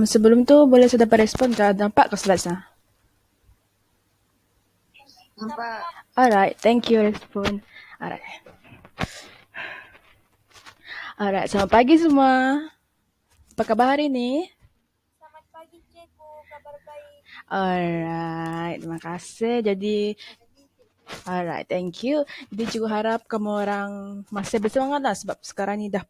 Sebelum tu boleh sudah respon ke? Nampak ke slide-nya? Nampak. Alright, thank you respon. Alright. Alright, selamat pagi semua. Apa khabar hari ini? Selamat pagi cikgu, kabar baik. Alright, terima kasih. Alright, thank you. Jadi cikgu harap kamu orang masih bersemangat lah sebab sekarang ni dah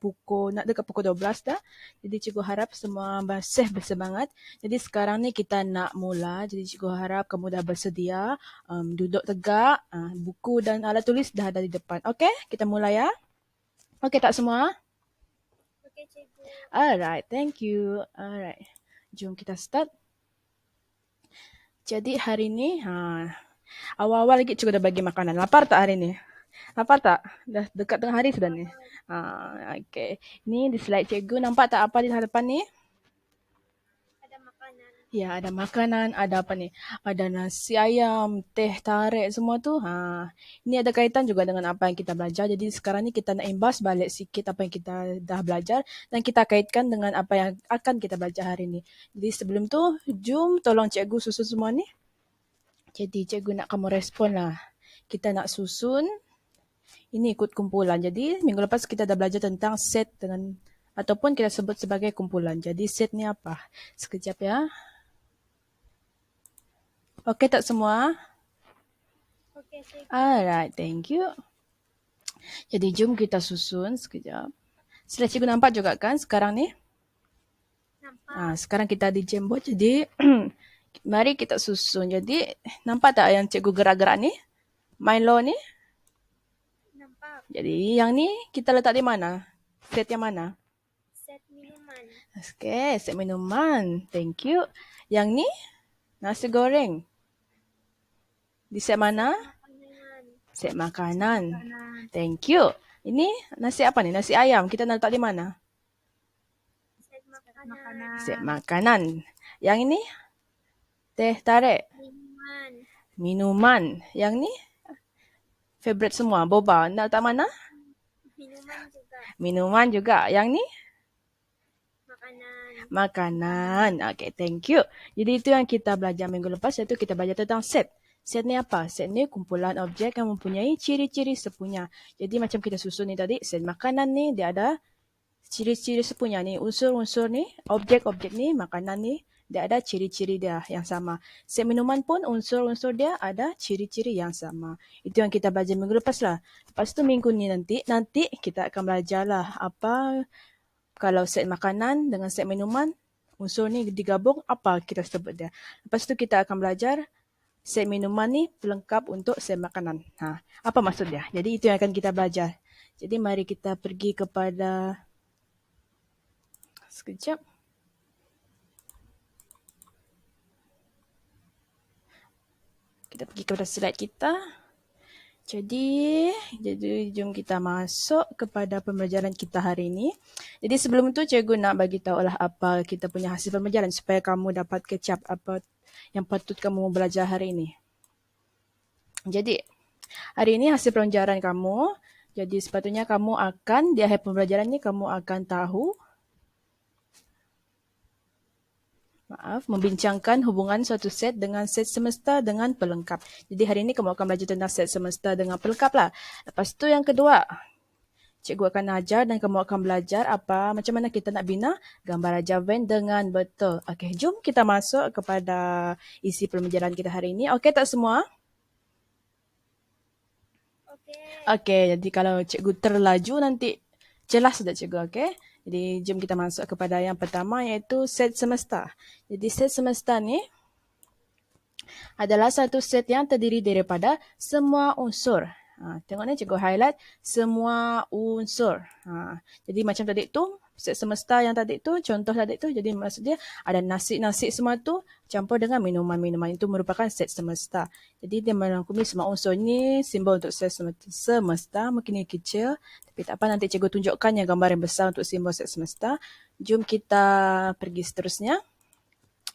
nak dekat pukul 12 dah. Jadi cikgu harap semua masih bersemangat. Jadi sekarang ni kita nak mula. Jadi cikgu harap kamu dah bersedia, duduk tegak, buku dan alat tulis dah ada di depan. Okey, kita mula ya. Okey tak semua? Okey cikgu. Alright, thank you. Alright, jom kita start. Jadi hari ni, awal-awal lagi cikgu dah bagi makanan. Lapar tak hari ni? Lapar tak? Dah dekat tengah hari sudah ni. Okay. Ni di slide cikgu, nampak tak apa di hadapan ni? Ada makanan. Ya, ada makanan, ada apa ni? Ada nasi ayam, teh tarik, semua tu. Ini ada kaitan juga dengan apa yang kita belajar. Jadi sekarang ni kita nak imbas balik sikit apa yang kita dah belajar dan kita kaitkan dengan apa yang akan kita belajar hari ni. Jadi sebelum tu, jom tolong cikgu susun semua ni. Jadi cikgu nak kamu respon lah. Kita nak susun. Ini ikut kumpulan. Jadi minggu lepas kita dah belajar tentang set dengan ataupun kita sebut sebagai kumpulan. Jadi set ni apa? Sekejap ya. Okey tak semua? Okey cikgu. Alright, thank you. Jadi jom kita susun sekejap. Slide cikgu nampak juga kan sekarang ni? Nampak. Sekarang kita di Jamboard. Jadi mari kita susun. Jadi nampak tak yang cikgu gerak-gerak ni? Milo ni? Nampak. Jadi yang ni kita letak di mana? Set yang mana? Set minuman. Okey, set minuman. Thank you. Yang ni? Nasi goreng. Di set mana? Makanan. Set makanan. Thank you. Ini nasi apa ni? Nasi ayam. Kita nak letak di mana? Set makanan. Set makanan. Yang ini? Teh tarik. Minuman. Minuman. Yang ni? Favorite semua. Boba. Nak letak mana? Minuman juga. Minuman juga. Yang ni? Makanan. Makanan. Okay, thank you. Jadi itu yang kita belajar minggu lepas. Iaitu kita belajar tentang set. Set ni apa? Set ni kumpulan objek yang mempunyai ciri-ciri sepunya. Jadi macam kita susun ni tadi, set makanan ni dia ada ciri-ciri sepunya ni. Unsur-unsur ni, objek-objek ni, makanan ni, dia ada ciri-ciri dia yang sama. Set minuman pun unsur-unsur dia ada ciri-ciri yang sama. Itu yang kita belajar minggu lepas lah. Lepas tu minggu ni nanti kita akan belajar lah apa kalau set makanan dengan set minuman, unsur ni digabung, apa kita sebut dia. Lepas tu kita akan belajar set minuman ni pelengkap untuk set makanan. Apa maksud dia? Jadi itu yang akan kita belajar. Jadi mari kita pergi kepada sekejap. Kita pergi kepada slide kita. Jadi jom kita masuk kepada pembelajaran kita hari ini. Jadi sebelum tu cikgu nak bagi tahu lah apa kita punya hasil pembelajaran supaya kamu dapat kecap apa yang patut kamu belajar hari ini. Jadi hari ini hasil pembelajaran kamu. Jadi sepatutnya kamu akan di akhir pembelajaran ni kamu akan tahu membincangkan hubungan suatu set dengan set semesta dengan pelengkap. Jadi hari ini kamu akan belajar tentang set semesta dengan pelengkap lah. Lepas tu yang kedua, cikgu akan ajar dan kamu akan belajar macam mana kita nak bina gambar Raja Venn dengan betul. Okey, jom kita masuk kepada isi pembelajaran kita hari ini. Okey tak semua? Okey, jadi kalau cikgu terlaju nanti jelas sudah cikgu, okey? Jadi jom kita masuk kepada yang pertama iaitu set semesta. Jadi set semesta ni adalah satu set yang terdiri daripada semua unsur. Tengok ni cikgu highlight semua unsur. Jadi macam tadi tu, set semesta yang tadi tu, contoh tadi tu, jadi maksud dia ada nasi-nasi semua tu campur dengan minuman-minuman. Itu merupakan set semesta. Jadi dia merangkumi semua unsur ni, simbol untuk set semesta. Mungkin ini kecil, tapi tak apa, nanti cikgu tunjukkan yang gambar yang besar untuk simbol set semesta. Jom kita pergi seterusnya.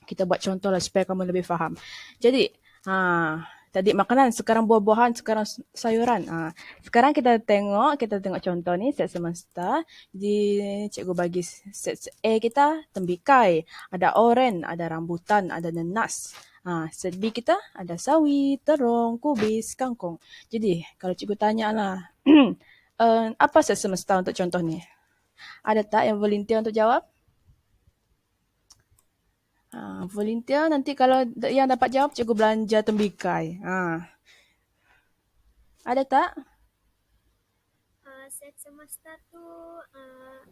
Kita buat contoh lah supaya kamu lebih faham. Jadi, Tadi makanan, sekarang buah-buahan, sekarang sayuran. Sekarang kita tengok contoh ni set semesta. Cikgu bagi set A kita tembikai, ada oren, ada rambutan, ada nenas. Set B kita ada sawi, terong, kubis, kangkung. Jadi kalau cikgu tanya lah, apa set semesta untuk contoh ni? Ada tak yang volunteer untuk jawab? Volunteer nanti kalau yang dapat jawab cikgu belanja tembikai. Ada tak? Set semesta tu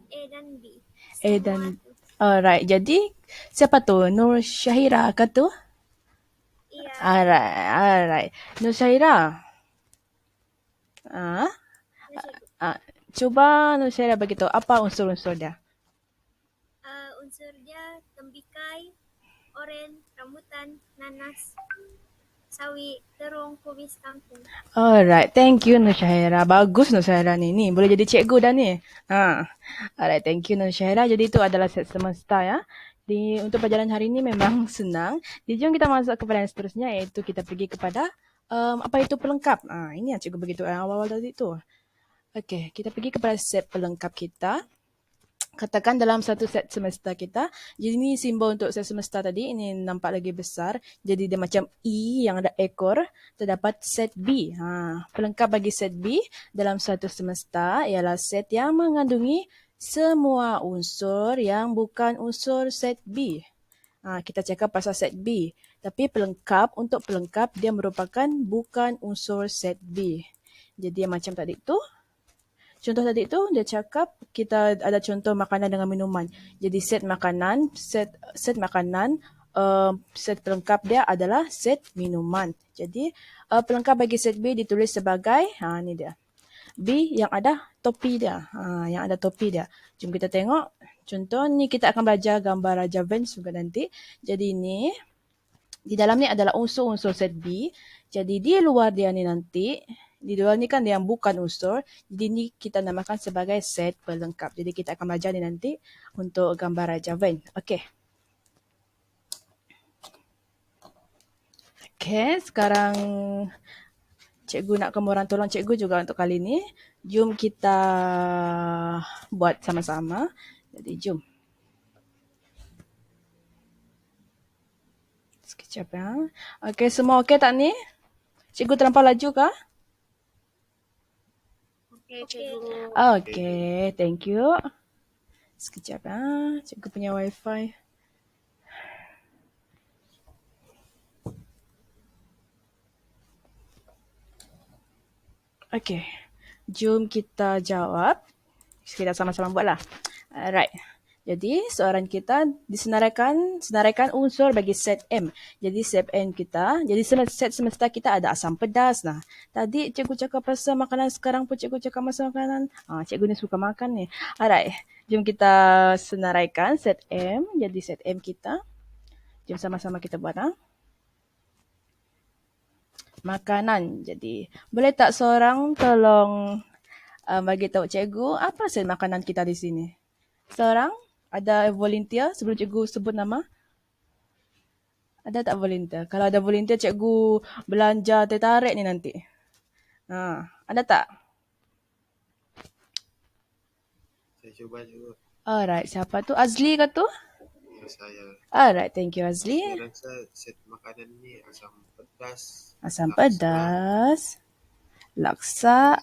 A dan B. A Semua dan tu. Alright, jadi siapa tu? Nur Syahira ke tu? Iya. Alright. Nur Syahira. Ya, cikgu. Cuba Nur Syahira bagi tahu apa unsur-unsur dia. Unsur dia tembikai, oren, rambutan, nanas, sawi, terong, kubis, kangkung. Alright, thank you Nur Syahira. Bagus Nur Syahira ni. Ni boleh jadi cikgu dah ni. Alright, thank you Nur Syahira. Jadi itu adalah set semesta ya. Untuk pelajaran hari ini memang senang. Jom kita masuk kepada yang seterusnya iaitu kita pergi kepada apa itu pelengkap. Ini yang cikgu beritahu awal-awal tadi tu. Okey, kita pergi kepada set pelengkap kita. Katakan dalam satu set semesta kita. Jadi ini simbol untuk set semesta tadi. Ini nampak lagi besar. Jadi dia macam E yang ada ekor. Terdapat set B. Pelengkap bagi set B dalam satu semesta ialah set yang mengandungi semua unsur yang bukan unsur set B. Kita cakap pasal set B. Tapi untuk pelengkap dia merupakan bukan unsur set B. Jadi macam tadi tu. Contoh tadi tu dia cakap kita ada contoh makanan dengan minuman. Jadi set pelengkap dia adalah set minuman. Jadi pelengkap bagi set B ditulis sebagai ni dia. B yang ada topi dia. Jom kita tengok. Contoh ni kita akan belajar gambar Raja Vance juga nanti. Jadi ni di dalam ni adalah unsur-unsur set B. Jadi di luar dia ni nanti di luar ni kan yang bukan unsur. Jadi ni kita namakan sebagai set pelengkap. Jadi kita akan belajar ni nanti untuk gambar Raja Van. Okey. Okey, sekarang cikgu nak kamu orang tolong cikgu juga untuk kali ni. Jom kita buat sama-sama. Jadi jom. Sekejap ya. Okey, semua okey tak ni? Cikgu terlampau laju kah? Okay, cikgu. Okay, thank you. Sekejap ya, cikgu punya wifi. Okay, jom kita jawab. Kita sama-sama buatlah. Alright. Jadi soalan kita senaraikan unsur bagi set M. Jadi set M kita, jadi set semesta kita ada asam pedas. Tadi cikgu cakap pasal makanan, sekarang pun cikgu cakap pasal makanan. Cikgu ni suka makan ni. Alright, jom kita senaraikan set M. Jadi set M kita, jom sama-sama kita buat. Makanan. Jadi boleh tak seorang tolong bagi tahu cikgu apa set makanan kita di sini? Seorang? Ada volunteer sebelum cikgu sebut nama? Ada tak volunteer? Kalau ada volunteer, cikgu belanja tertarik ni nanti. Ada tak? Saya cuba juga. Alright, siapa tu? Azli ke tu? Ya, saya. Alright, thank you Azli. Saya rasa set makanan ni asam pedas. Asam pedas. Laksa.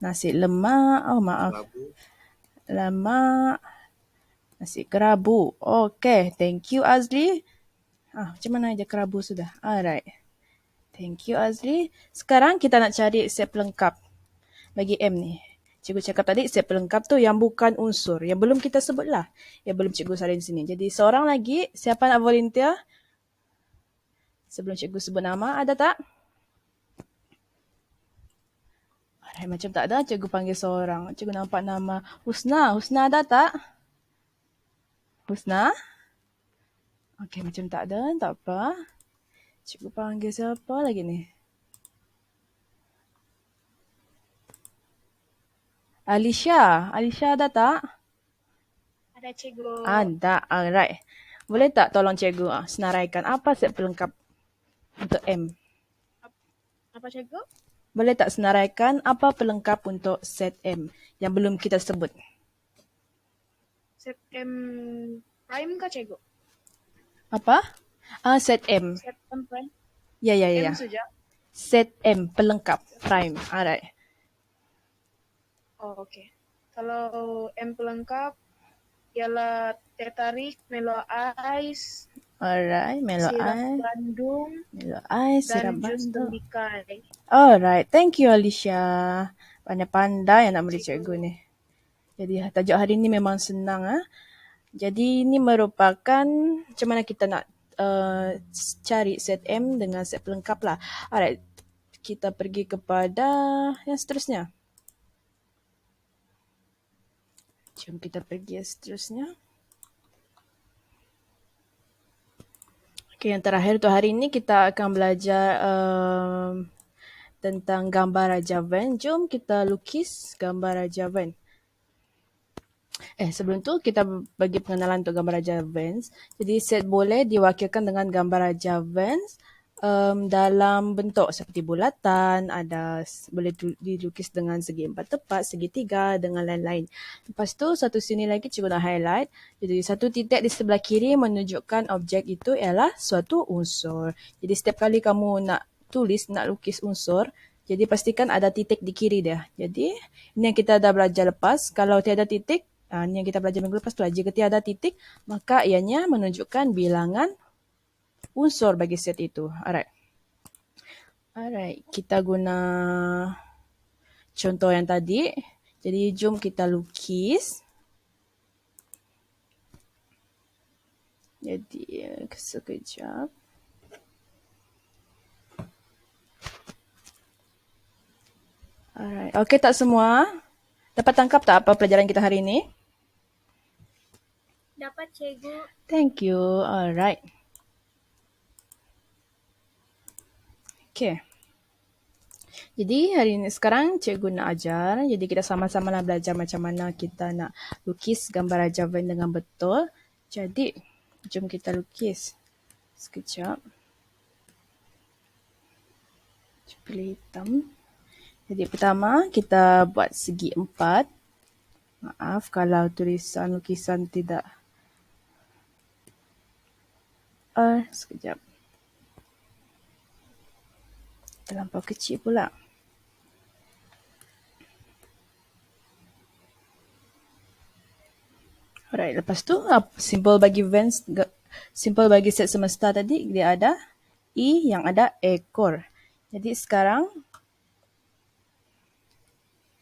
Nasi lemak. Oh maaf. Kerabu. Lemak. Nasi kerabu. Okay, thank you Azli. Macam mana aja kerabu sudah. Alright. Thank you Azli. Sekarang kita nak cari set pelengkap bagi M ni. Cikgu cakap tadi set pelengkap tu yang bukan unsur. Yang belum kita sebut lah. Yang belum cikgu salin sini. Jadi seorang lagi. Siapa nak volunteer? Sebelum cikgu sebut nama. Ada tak? Macam tak ada. Cikgu panggil seorang. Cikgu nampak nama Husna. Husna ada tak? Husna? Okey, macam tak ada. Tak apa. Cikgu panggil siapa lagi ni? Alisha. Alisha ada tak? Ada, cikgu. Ada. Alright. Boleh tak tolong cikgu senaraikan apa set pelengkap untuk M. Apa cikgu? Boleh tak senaraikan apa pelengkap untuk set M yang belum kita sebut? Set M prime kah cikgu? Apa? Set M. Set M prime? Ya. M saja. Set M pelengkap prime. Alright. Oh, oke. Kalau M pelengkap ialah teh tarik, Melo Ice, Alright. Melo sirap Ice. Bandung, Melo Ice. Sirap dan jus Bandung. tembikar. Alright. Thank you Alicia. Pandai-pandai anak murid Cikgu. cikgu ni. Jadi tajuk hari ni memang senang. Jadi ini merupakan macam mana kita nak cari set M dengan set pelengkap lah. Alright. Kita pergi kepada yang seterusnya. Jom kita pergi yang seterusnya. Okay, yang terakhir untuk hari ini kita akan belajar tentang gambar Raja Van. Jom kita lukis gambar Raja Van. Sebelum tu kita bagi pengenalan untuk gambar Raja Vans. Jadi set boleh diwakilkan dengan gambar Raja Vans dalam bentuk seperti bulatan, ada boleh dilukis dengan segi 4 tepat, segi 3 dengan lain-lain. Lepas tu satu sini lagi cikgu nak highlight. Jadi satu titik di sebelah kiri menunjukkan objek itu ialah suatu unsur. Jadi setiap kali kamu nak tulis, nak lukis unsur, jadi pastikan ada titik di kiri dia. Jadi ini yang kita dah belajar lepas. Kalau tiada titik, ini yang kita belajar minggu lepas tu lah. Jika tiada titik, maka ianya menunjukkan bilangan unsur bagi set itu. Alright, kita guna contoh yang tadi. Jadi jom kita lukis. Jadi sekejap. Alright, okey tak semua? Dapat tangkap tak apa pelajaran kita hari ini? Dapat cikgu. Thank you. Alright. Okay. Jadi hari ini sekarang cikgu nak ajar. Jadi kita sama-sama nak belajar macam mana kita nak lukis gambar Raja Van dengan betul. Jadi jom kita lukis. Sekejap. Pilih hitam. Jadi pertama kita buat segi 4. Maaf kalau tulisan lukisan tidak. Sekejap. Terlampau kecil pula. Alright, lepas tu simbol bagi Vans, simbol bagi set semesta tadi dia ada E yang ada ekor. Jadi sekarang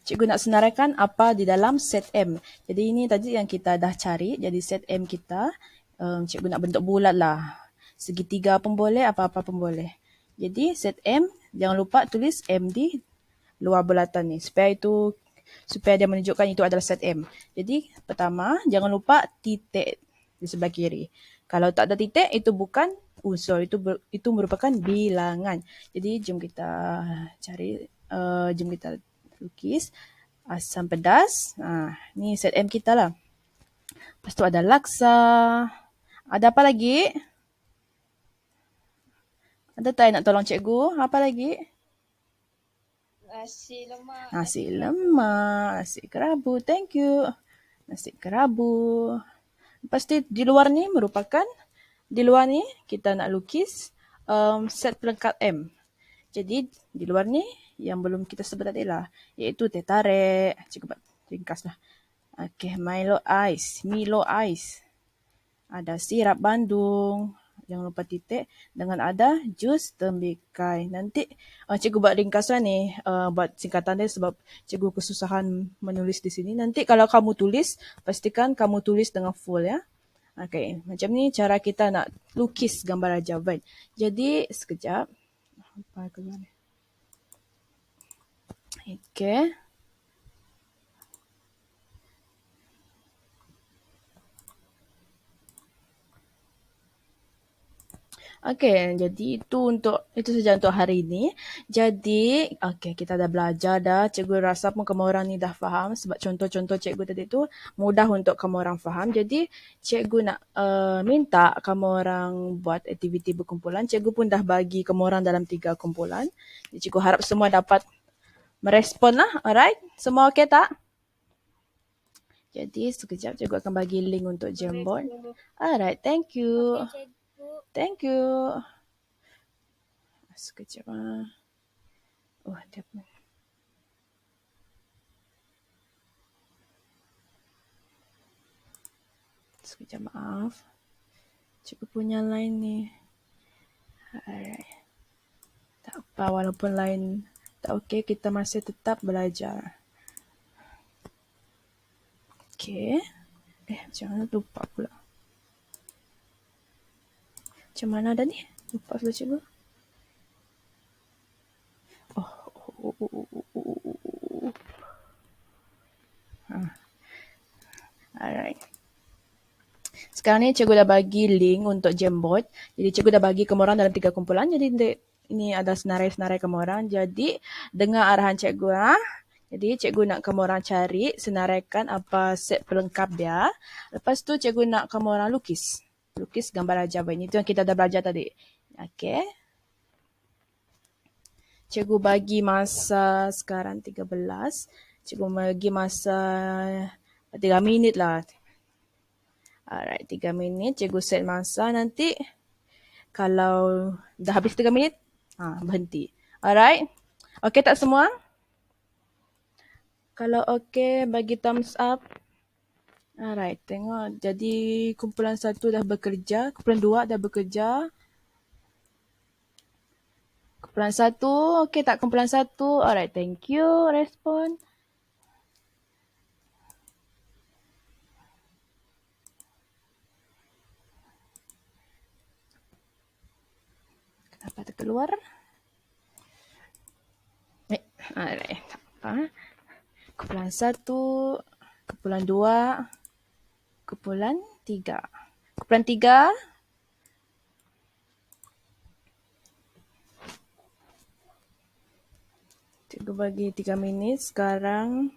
cikgu nak senaraikan apa di dalam set M. Jadi ini tadi yang kita dah cari. Jadi set M kita, cikgu nak bentuk bulat lah. Segitiga pun boleh, apa-apa pun boleh. Jadi set M, jangan lupa tulis M di luar bulatan ni. Supaya dia menunjukkan itu adalah set M. Jadi pertama, jangan lupa titik di sebelah kiri. Kalau tak ada titik, itu bukan unsur. Itu merupakan bilangan. Jadi jom kita cari, jom kita lukis asam pedas. Ni set M kita lah. Lepas tu ada laksa. Ada apa lagi? Ada tak yang nak tolong cikgu? Apa lagi? Nasi lemak. Nasi lemak, nasi kerabu. Thank you. Nasi kerabu. Lepas tu di luar ni merupakan, di luar ni kita nak lukis set pelengkap M. Jadi di luar ni yang belum kita sebut tadi lah, iaitu teh tarik. Cikgu buat ringkas lah. Okay, Milo Ice. Ada sirap Bandung. Jangan lupa titik. Dengan ada jus tembikai. Nanti cikgu buat ringkasan ni, buat singkatan dia sebab cikgu kesusahan menulis di sini. Nanti kalau kamu tulis, pastikan kamu tulis dengan full ya. Okay, macam ni cara kita nak lukis gambar Raja Van. Jadi, sekejap. Apa keluar ni? Okay. Okey, jadi itu saja untuk hari ini. Jadi, okey, kita dah belajar dah. Cikgu rasa pun kamu orang ni dah faham sebab contoh-contoh cikgu tadi tu mudah untuk kamu orang faham. Jadi, cikgu nak minta kamu orang buat aktiviti berkumpulan. Cikgu pun dah bagi kamu orang dalam 3 kumpulan. Jadi, cikgu harap semua dapat merespon lah. Alright? Semua okey tak? Jadi, sekejap cikgu akan bagi link untuk Jamboard. Alright, thank you. Okey, cikgu. Thank you. Sekejap ah. Oh, dia pun. Sekejap, maaf. Cikgu punya line ni. Alright. Tak apa, walaupun line tak okey, kita masih tetap belajar. Okey. Macam mana lupa pula. Macam mana dah ni? Lupa pula cikgu. Alright. Sekarang ni cikgu dah bagi link untuk Jamboard. Jadi cikgu dah bagi kamu orang dalam 3 kumpulan. Jadi ini ada senarai-senarai kamu orang. Jadi dengar arahan cikgu ah. Jadi cikgu nak kamu orang cari, senaraikan apa set pelengkap dia. Lepas tu cikgu nak kamu orang lukis. Lukis gambar ajaib. Itu yang kita dah belajar tadi. Okey. Cikgu bagi masa sekarang 13. Cikgu bagi masa 3 minit lah. Alright, 3 minit. Cikgu set masa nanti. Kalau dah habis 3 minit, berhenti. Alright. Okey tak semua? Kalau okey, bagi thumbs up. Alright, tengok. Jadi kumpulan 1 dah bekerja. Kumpulan 2 dah bekerja. Kumpulan 1, okey tak kumpulan 1? Alright, thank you. Respon. Kenapa terkeluar? Alright, tak apa. Kumpulan 1, kumpulan 2, kumpulan 3. Kumpulan 3. Cikgu bagi 3 minit sekarang.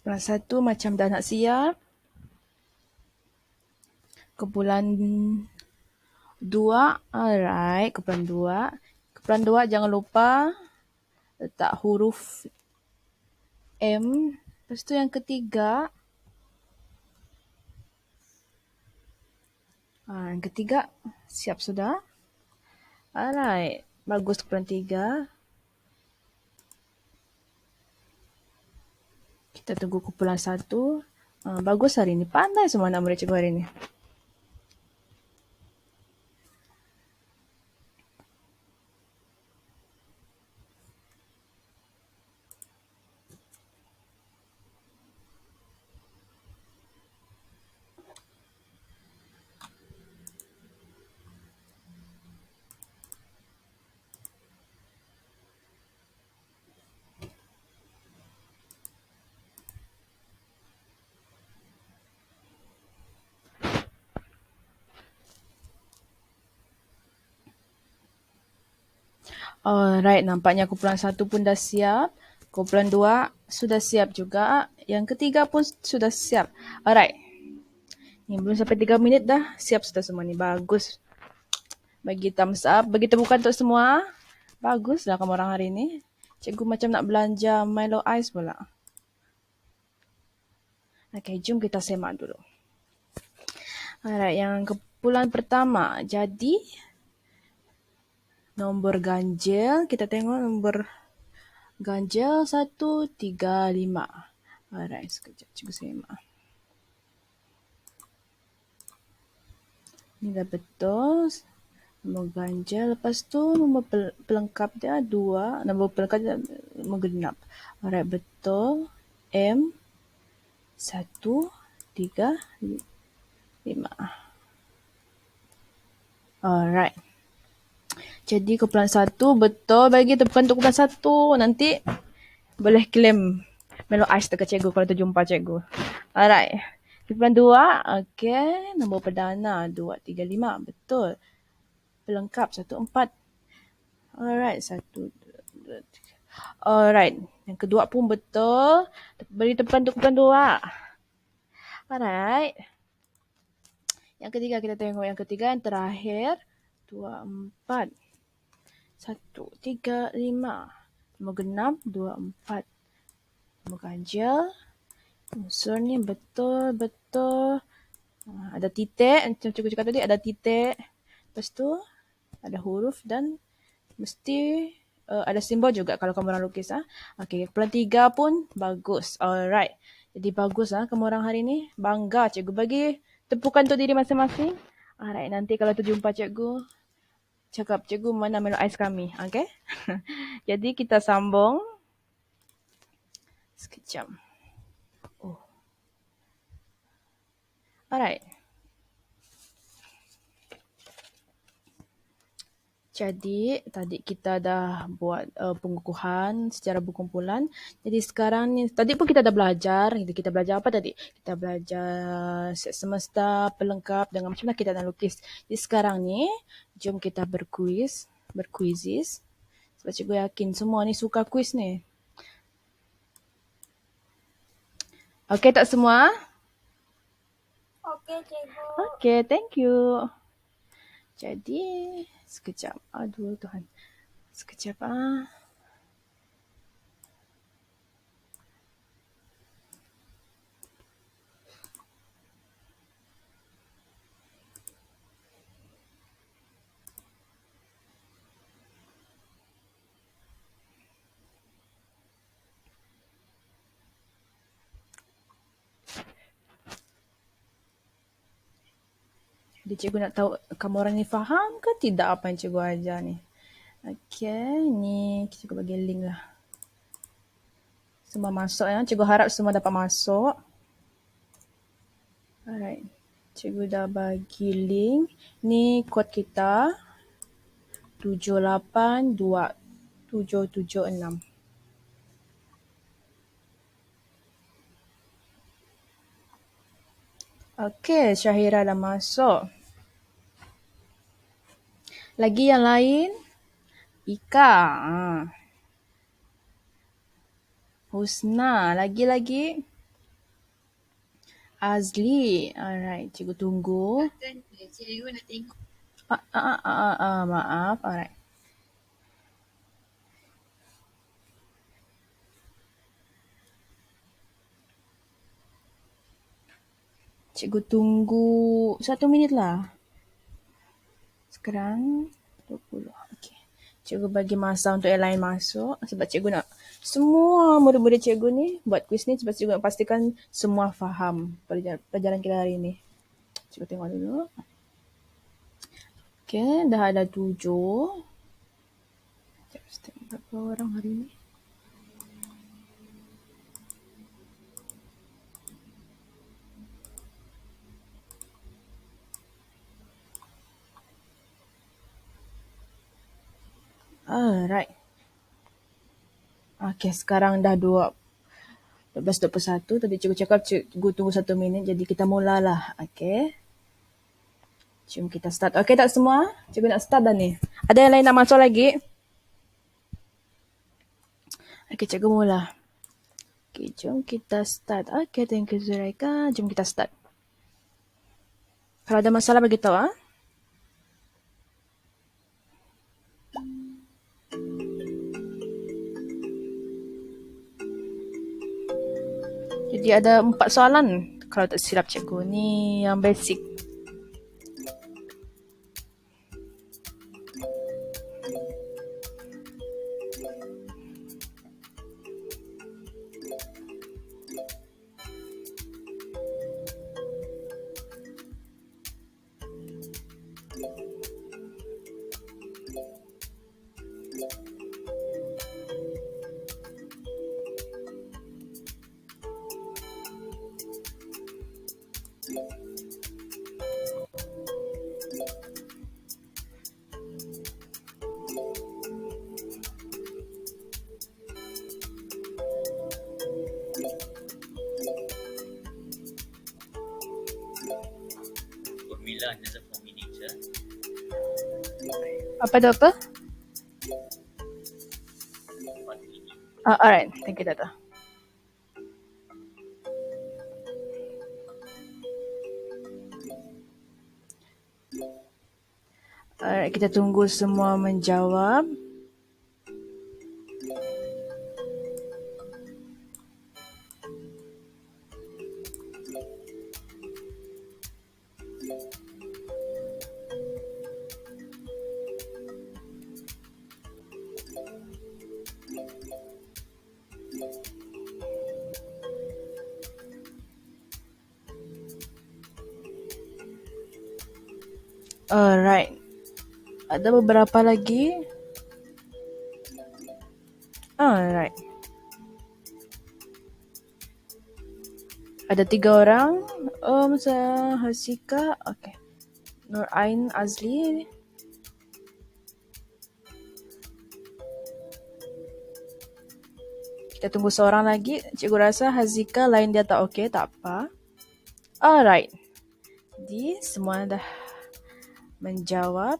Kumpulan 1 macam dah nak siap. Kumpulan 2, alright. Kumpulan 2. Kumpulan 2 jangan lupa letak huruf M. Lepas tu yang ketiga. Yang ketiga siap sudah. Alright. Bagus kumpulan 3. Kita tunggu kumpulan 1. Bagus hari ni. Pandai semua anak murid cikgu hari ni. Alright, nampaknya kumpulan 1 pun dah siap. Kumpulan 2 sudah siap juga. Yang ketiga pun sudah siap. Alright. Ni belum sampai 3 minit dah. Siap sudah semua ni. Bagus. Bagi thumbs up. Bagi tepukan untuk semua. Baguslah kamu orang hari ni. Cikgu macam nak belanja Milo Ice pula. Okey, jom kita semak dulu. Alright, yang kumpulan pertama. Jadi, nombor ganjil. Kita tengok nombor ganjil 135. Alright, sekejap cikgu semak. Ini dah betul. Nombor ganjil. Lepas tu nombor pelengkap dia 2. Nombor pelengkap dia nombor genap. Alright, betul. M 1, 3, 5. Alright. Jadi kumpulan 1 betul. Bagi tepukan untuk kumpulan 1. Nanti boleh claim Milo Ice dekat cikgu kalau tu jumpa cikgu. Alright. Kumpulan 2. Okey. Nombor perdana 2, 3, 5. Betul. Pelengkap 1, 4. Alright. 1, 2, 3. Alright. Yang kedua pun betul. Beri tepukan untuk kumpulan 2. Alright. Yang ketiga kita tengok. Yang ketiga yang terakhir. 2, 4. 1, 3, 5. Nombor genap 2, 4. Nombor ganjil. Unsur ni betul. Ada titik. Macam cikgu cakap tadi ada titik. Lepas tu ada huruf dan mesti ada simbol juga kalau kamu orang lukis. Okey, kumpulan 3 pun bagus. Alright. Jadi bagus kamu orang hari ni. Bangga cikgu bagi tepukan untuk diri masing-masing. Alright, nanti kalau tu jumpa cikgu, cakap cikgu mana Milo Ice kami. Okey. Jadi kita sambung. Sekejap. Oh. Alright. Jadi tadi kita dah buat pengukuhan secara berkumpulan. Jadi sekarang ni, tadi pun kita dah belajar. Kita belajar apa tadi? Kita belajar set semesta, pelengkap dengan macam mana kita nak lukis. Jadi sekarang ni, jom kita berkuisis. Sebab cikgu yakin semua ni suka kuis ni. Okey tak semua? Okey, cikgu. Okey, thank you. Jadi, sekejap. Aduh Tuhan. Sekejap. Jadi cikgu nak tahu kamu orang ni faham ke tidak apa yang cikgu ajar ni. Okey, ni cikgu bagi link lah. Semua masuk ya. Cikgu harap semua dapat masuk. Alright. Cikgu dah bagi link. Ni kod kita 7827776. Okey, Syahira dah masuk. Lagi yang lain? Ika. Husna. Lagi. Azli. Alright, cikgu tunggu. Cikgu nak tengok. Maaf. Alright. Cikgu tunggu 1 minit lah. Sekarang 20. Okey. Cikgu bagi masa untuk yang lain masuk. Sebab cikgu nak semua murid-murid cikgu ni buat kuis ni. Sebab cikgu nak pastikan semua faham pelajaran kita hari ni. Cikgu tengok dulu. Okey, dah ada 7. Berapa orang hari ni? Alright. Okey, sekarang dah 12.21. Tadi cikgu cakap cikgu tunggu 1 minit. Jadi kita mulalah. Okey. Jom kita start. Okey tak semua? Cikgu nak start dah ni. Ada yang lain nak masuk lagi? Okey, cikgu mula. Okey, jom kita start. Okey, thank you Zuraika. Jom kita start. Kalau ada masalah beritahu. Jadi ada 4 soalan kalau tak silap cikgu. Ni yang basic. Formula another form in nature. Apa tu apa? What we need. Alright, thank you Tata. Alright, kita tunggu semua menjawab. Alright. Ada beberapa lagi. Alright. Ada 3 orang. Hasika. Okay. Nur Ain Azli. Kita tunggu seorang lagi. Cikgu rasa Hazika lain dia tak okay, tak apa. Alright. Jadi semua dah menjawab.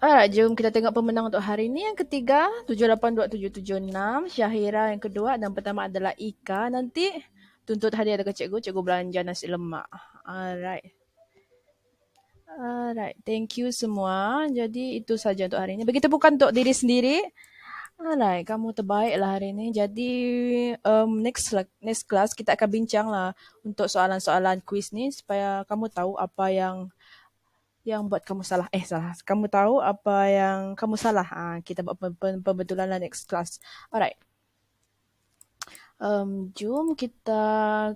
Alright, jom kita tengok pemenang untuk hari ini. Yang ketiga, 782776. Syahira yang kedua dan pertama adalah Ika. Nanti tuntut hadiah dekat cikgu. Cikgu belanja nasi lemak. Alright. Alright, thank you semua. Jadi itu saja untuk hari ini. Begitu bukan untuk diri sendiri. Alright, kamu terbaik lah hari ini. Jadi next class kita akan bincang lah untuk soalan-soalan quiz ni supaya kamu tahu apa yang buat kamu salah. Salah. Kamu tahu apa yang kamu salah. Kita buat pembetulan lah next class. Alright. Jom kita,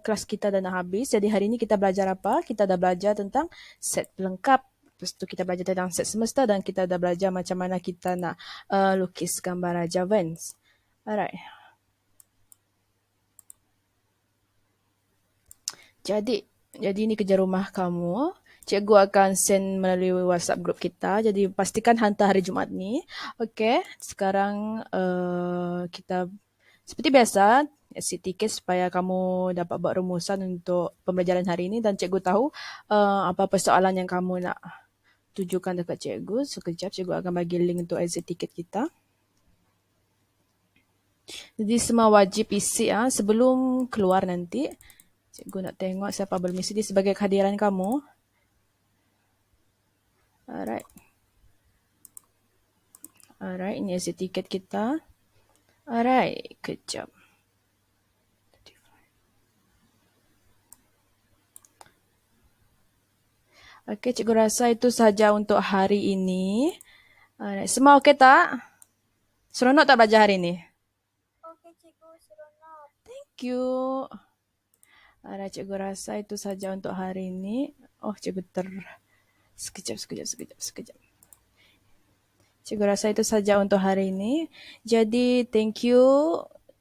kelas kita dah nak habis. Jadi hari ni kita belajar apa? Kita dah belajar tentang set pelengkap. Lepas tu kita belajar tentang set semesta dan kita dah belajar macam mana kita nak lukis gambar Raja Vance. Alright. Jadi ni kerja rumah kamu. Cikgu akan send melalui WhatsApp group kita. Jadi pastikan hantar hari Jumaat ni. Okay. Sekarang kita seperti biasa isi tiket supaya kamu dapat buat rumusan untuk pembelajaran hari ini dan cikgu tahu apa-apa soalan yang kamu nak tujukan dekat cikgu. Sekejap cikgu akan bagi link untuk exit tiket kita. Jadi semua wajib isi sebelum keluar nanti. Cikgu nak tengok siapa belum isi sebagai kehadiran kamu. Alright, ini exit tiket kita. Alright, kejap. Okey, cikgu rasa itu sahaja untuk hari ini. Alright, semua okey tak? Seronok tak belajar hari ini? Okey cikgu, seronok. Thank you. Alright, cikgu rasa itu sahaja untuk hari ini. Cikgu Sekejap. Cikgu rasa itu sahaja untuk hari ini. Jadi, thank you.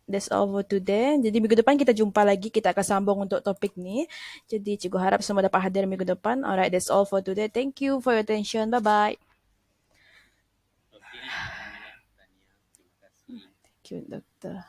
That's all for today. Jadi minggu depan kita jumpa lagi. Kita akan sambung untuk topik ni. Jadi cikgu harap semua dapat hadir minggu depan. Alright, that's all for today. Thank you for your attention. Bye-bye. Okay, Tania, terima kasih. Thank you, Doktor.